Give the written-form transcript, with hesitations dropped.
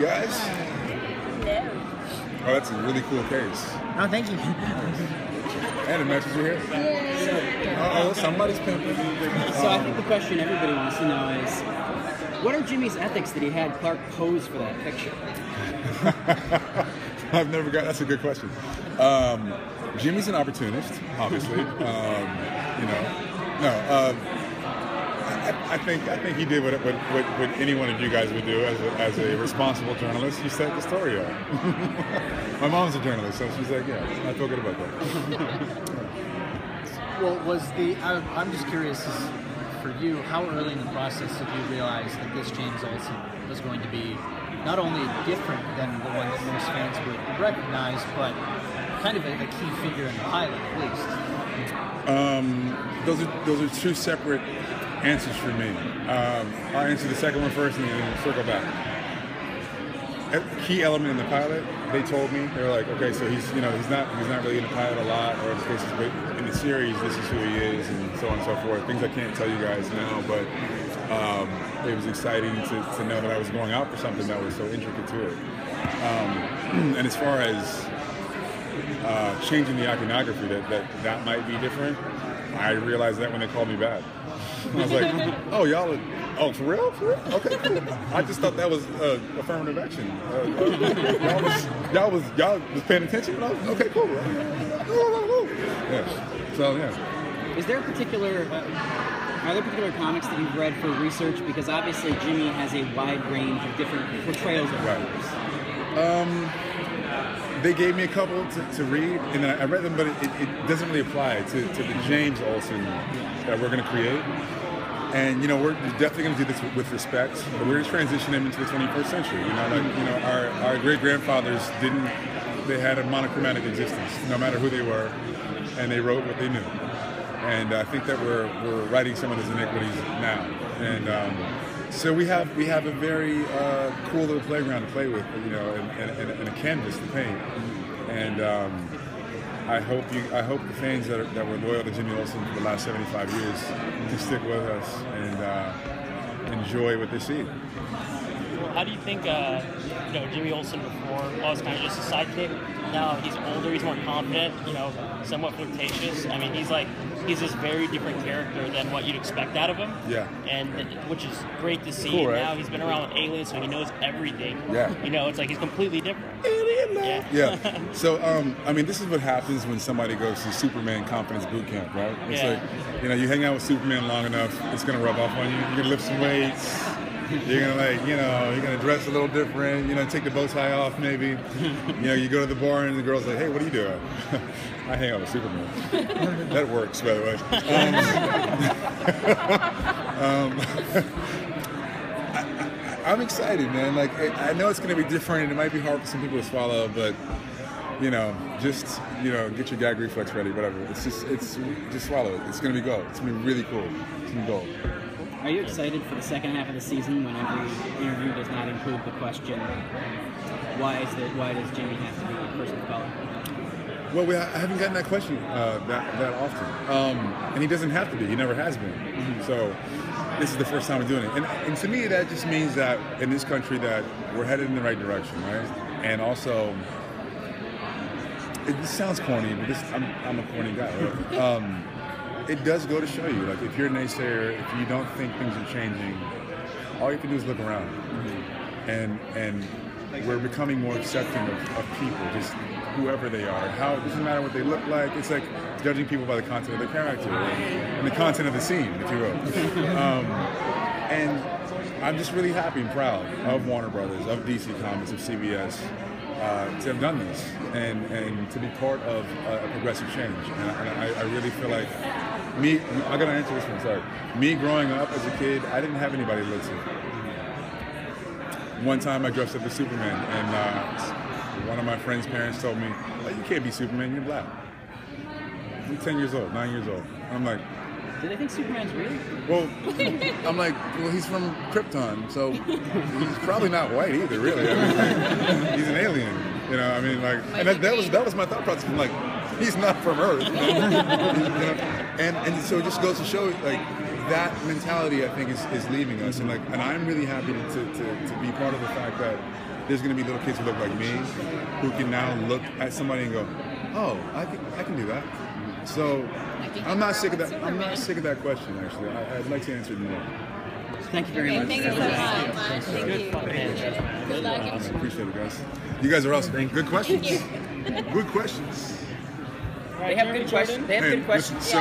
guys? No. Oh, that's a really cool case. Oh, thank you. And it matches your hair. Oh, somebody's pimping. So I think the question everybody wants to know is, what are Jimmy's ethics that he had Clark pose for that picture? I've never got. That's a good question. Jimmy's an opportunist, obviously. I think he did what any one of you guys would do as a responsible journalist. He set the story up. My mom's a journalist, so she's like, yeah, I feel good about that. Well, I'm just curious, for you, how early in the process did you realize that this James Olsen was going to be not only different than the one that most fans would recognize, but kind of a key figure in the pilot, at least? Those are two separate answers for me. I'll answer the second one first and then circle back. A key element in the pilot, they told me, they were like, okay, so he's not really in the pilot a lot, or in the cases, but in the series, this is who he is, and so on and so forth. Things I can't tell you guys now, but it was exciting to know that I was going out for something that was so intricate to it. And as far as changing the iconography, that might be different, I realized that when they called me bad. I was like, oh, y'all, for real? For real? Okay, cool. I just thought that was affirmative action. Y'all was paying attention? Okay, cool. Yeah. So, yeah. Is there a particular, are there particular comics that you've read for research? Because obviously Jimmy has a wide range of different portrayals of characters. They gave me a couple to read, and I read them, but it doesn't really apply to the James Olsen that we're going to create. And we're definitely going to do this with respect, but we're going to transition him into the 21st century. Our great grandfathers they had a monochromatic existence, no matter who they were, and they wrote what they knew. And I think that we're righting some of those iniquities now. And so we have a very cool little playground to play with, and a canvas to paint. And I hope the fans that were loyal to Jimmy Olsen for the last 75 years can stick with us and enjoy what they see. Well, how do you think Jimmy Olsen before was kind of just a sidekick? Now he's older, he's more confident, somewhat flirtatious. I mean, he's this very different character than what you'd expect out of him. Yeah. And which is great to see. Cool, right? Now he's been around with aliens, so he knows everything. Yeah. It's like he's completely different. Alien man. Yeah. So, this is what happens when somebody goes to Superman confidence boot camp, right? It's like, you hang out with Superman long enough, it's gonna rub off on you. You're gonna lift some weights. You're gonna you're gonna dress a little different. Take the bow tie off, maybe. You go to the bar and the girl's like, "Hey, what are you doing?" I hang out with Superman. That works, by the way. I'm excited, man. I know it's gonna be different, and it might be hard for some people to swallow, but just get your gag reflex ready, whatever. It's just swallow it. It's gonna be gold. It's gonna be really cool. It's gonna be gold. Are you excited for the second half of the season when every interview does not include the question, why does Jimmy have to be a person of color? Well, I haven't gotten that question that often. And he doesn't have to be. He never has been. Mm-hmm. So this is the first time we're doing it. And to me, that just means that in this country that we're headed in the right direction, right? And also, this sounds corny, but I'm a corny guy, right? It does go to show you, if you're a naysayer, if you don't think things are changing, all you can do is look around. Mm-hmm. And we're becoming more accepting of people, just whoever they are. It doesn't matter what they look like. It's like judging people by the content of their character and the content of the scene, if you will. And I'm just really happy and proud of Warner Brothers, of DC Comics, of CBS, to have done this and to be part of a progressive change. And I really feel like I gotta answer this one, sorry. Me growing up as a kid, I didn't have anybody to look to. One time I dressed up as Superman, and one of my friend's parents told me, oh, you can't be Superman, you're black. I'm 10 years old, 9 years old. I'm like, do they think Superman's real? Well, I'm like, he's from Krypton, so he's probably not white either, really. He's an alien, and that was my thought process. I'm like, he's not from Earth. And so it just goes to show, like, that mentality, I think, is leaving us. And I'm really happy to be part of the fact that there's going to be little kids who look like me who can now look at somebody and go, oh, I can do that. So I'm not sick of that. I'm not sick of that question, actually. I'd like to answer it more. Thank you very much. Thank you so much. Thank you. Good luck. I appreciate it, guys. You guys are awesome. Good questions. Good questions. They have good questions. They have good questions. So.